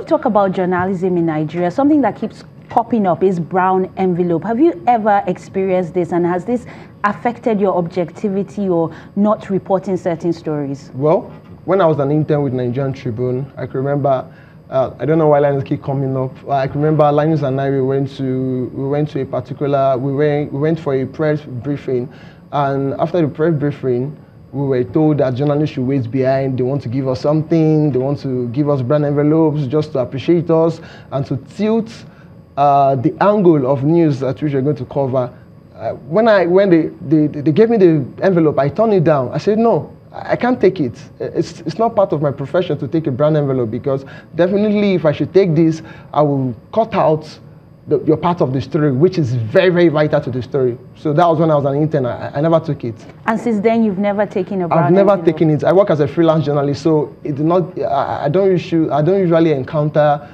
talk about journalism in Nigeria, something that keeps popping up is brown envelope. Have you ever experienced this, and has this affected your objectivity or not reporting certain stories? Well, when I was an intern with Nigerian Tribune, I can remember, I don't know why lines keep coming up. I can remember Linus and I, we went to a particular, we went for a press briefing, and after the press briefing, we were told that journalists should wait behind. They want to give us something. They want to give us brown envelopes just to appreciate us and to tilt the angle of news that we are going to cover. When they gave me the envelope, I turned it down. I said, no, I can't take it. It's not part of my profession to take a brown envelope, because definitely if I should take this, I will cut out your part of the story, which is very, very vital to the story. So that was when I was an intern. I never took it. And since then, you've never taken a brown envelope? I've never envelope? taken it. I work as a freelance journalist, so it did not. I don't usually encounter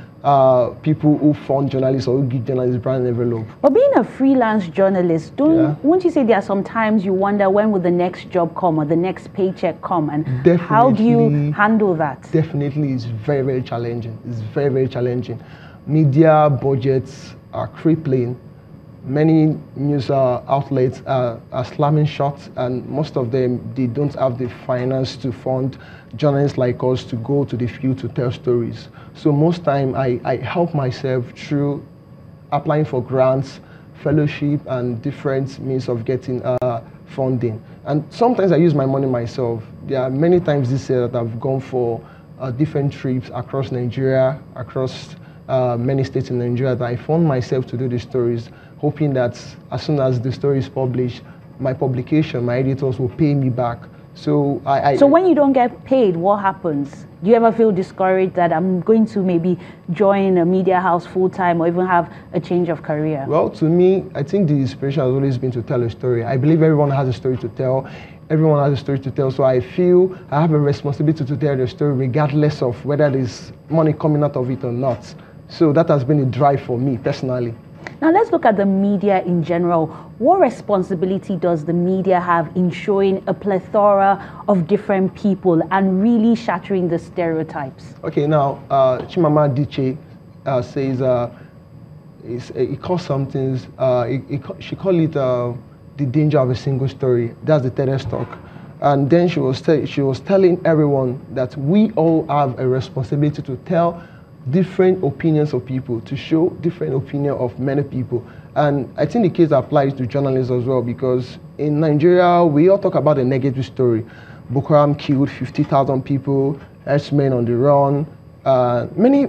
people who fund journalists or who give journalists brown envelope. But being a freelance journalist, won't you say there are some times you wonder when will the next job come or the next paycheck come, and how do you handle that? Definitely, it's very, very challenging. It's very, very challenging. Media budgets are crippling. Many news outlets are slamming shut, and most of them, they don't have the finance to fund journalists like us to go to the field to tell stories. So most time I help myself through applying for grants, fellowship, and different means of getting funding. And sometimes I use my money myself. There are many times this year that I've gone for different trips across Nigeria, across many states in Nigeria, that I fund myself to do the stories, hoping that as soon as the story is published, my publication, my editors will pay me back. So So when you don't get paid, what happens? Do you ever feel discouraged that I'm going to maybe join a media house full-time or even have a change of career? Well, to me, I think the inspiration has always been to tell a story. I believe everyone has a story to tell. Everyone has a story to tell, so I feel I have a responsibility to tell the story regardless of whether there's money coming out of it or not. So that has been a drive for me personally. Now let's look at the media in general. What responsibility does the media have in showing a plethora of different people and really shattering the stereotypes? Okay, now Chimama Adichie says he calls something. She called it the danger of a single story. That's the TEDx talk. And then she was telling everyone that we all have a responsibility to tell different opinions of people, to show different opinion of many people. And I think the case applies to journalists as well, because in Nigeria, we all talk about a negative story. Boko Haram killed 50,000 people, herdsmen on the run, many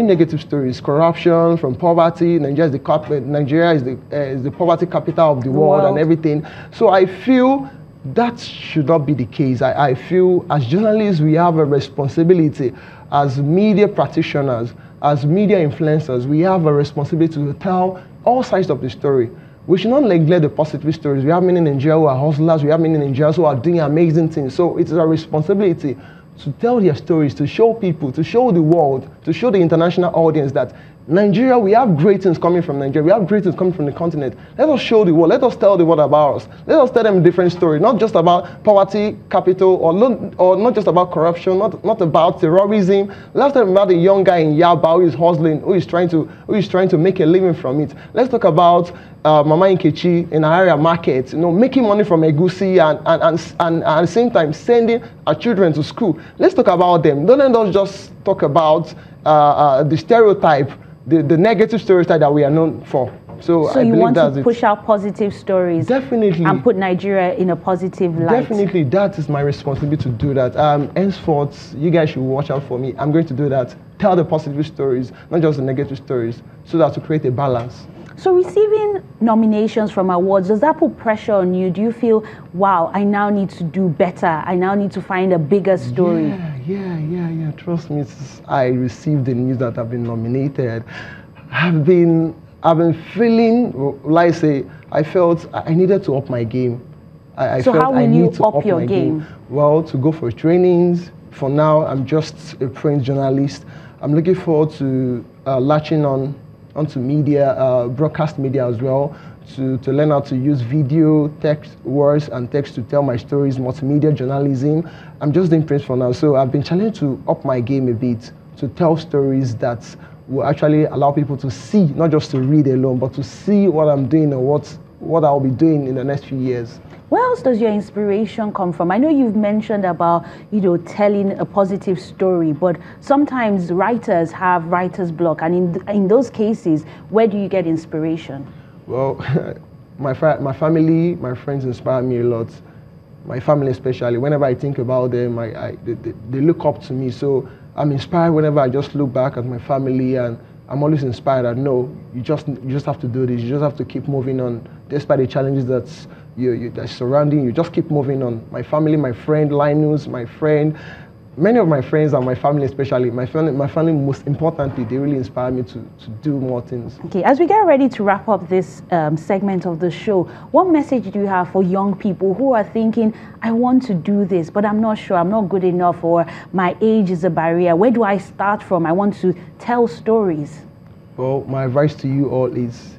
negative stories, corruption, from poverty. Nigeria is the poverty capital of the world and everything. So I feel that should not be the case. I feel as journalists, we have a responsibility. As media practitioners, as media influencers, we have a responsibility to tell all sides of the story. We should not neglect the positive stories. We have many in Nigeria who are hustlers. We have many in Nigeria who are doing amazing things. So it's our responsibility to tell their stories, to show people, to show the world, to show the international audience that Nigeria, we have great things coming from Nigeria. We have great things coming from the continent. Let us show the world. Let us tell the world about us. Let us tell them a different story, not just about poverty, capital, or not just about corruption, not about terrorism. Let's tell them about the young guy in Yaba who is hustling, who is trying to make a living from it. Let's talk about Mama Nkechi in our area market, making money from egusi and at the same time sending our children to school. Let's talk about them. Don't let us just talk about the stereotype, the negative stereotype that we are known for. So I you believe want that's to push out positive stories, definitely, and put Nigeria in a positive light. Definitely, that is my responsibility to do that. Henceforth, you guys should watch out for me. I'm going to do that. Tell the positive stories, not just the negative stories, so that to create a balance. So receiving nominations from awards, does that put pressure on you? Do you feel, wow, I now need to do better. I now need to find a bigger story? Yeah. Trust me, I received the news that I've been nominated. I've been feeling, like I say, I felt I needed to up my game. So how will you up your game? Well, to go for trainings. For now, I'm just a print journalist. I'm looking forward to latching onto media, broadcast media as well, to learn how to use video, text, words, and text to tell my stories, multimedia journalism. I'm just doing print for now, so I've been challenged to up my game a bit, to tell stories that will actually allow people to see, not just to read alone, but to see what I'm doing and what I'll be doing in the next few years. Where else does your inspiration come from? I know you've mentioned about, telling a positive story, but sometimes writers have writer's block. And in those cases, where do you get inspiration? Well, my family, my friends inspire me a lot. My family especially, whenever I think about them, they look up to me. So I'm inspired whenever I just look back at my family, and I'm always inspired that no, you just have to do this. You just have to keep moving on, despite the challenges that's surrounding you. Just keep moving on. My family, my friend Linus, my friend, many of my friends and my family especially, my family most importantly, they really inspire me to do more things. Okay, as we get ready to wrap up this segment of the show, what message do you have for young people who are thinking, I want to do this, but I'm not sure, I'm not good enough, or my age is a barrier. Where do I start from? I want to tell stories. Well, my advice to you all is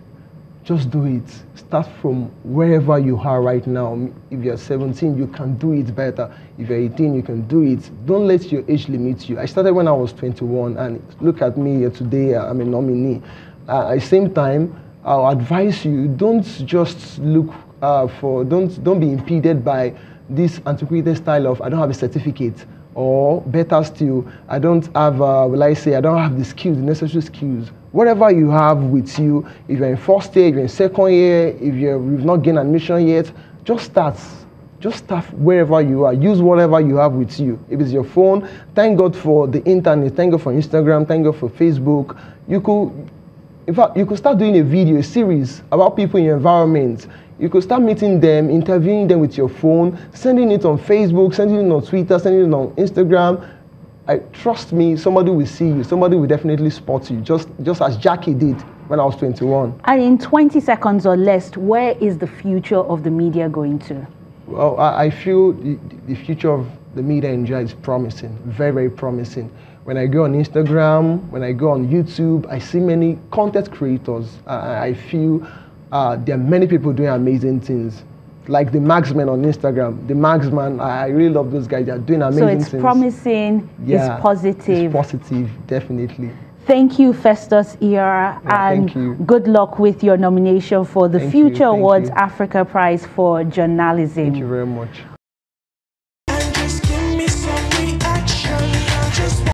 just do it. Start from wherever you are right now. If you're 17, you can do it better. If you're 18, you can do it. Don't let your age limit you. I started when I was 21, and look at me today, I'm a nominee. At the same time, I'll advise you, don't just look don't be impeded by this antiquated style of, I don't have a certificate, or better still, I don't have, I don't have the skills, the necessary skills. Whatever you have with you, if you're in first year, if you're in second year, if you've not gained admission yet, just start. Just start wherever you are. Use whatever you have with you. If it's your phone, thank God for the internet, thank God for Instagram, thank God for Facebook. In fact, you could start doing a video, a series about people in your environment. You could start meeting them, interviewing them with your phone, sending it on Facebook, sending it on Twitter, sending it on Instagram. Trust me, somebody will see you. Somebody will definitely spot you, just as Jackie did when I was 21. And in 20 seconds or less, where is the future of the media going to? Well, I feel the future of the media in Nigeria is promising, very, very promising. When I go on Instagram, when I go on YouTube, I see many content creators. I feel there are many people doing amazing things. Like the Magsman on Instagram. The Magsman, I really love those guys. They're doing amazing things. So it's promising, yeah, it's positive. It's positive, definitely. Thank you, Festus, Iyorah, and good luck with your nomination for the Future Awards Africa Prize for Journalism. Thank you very much.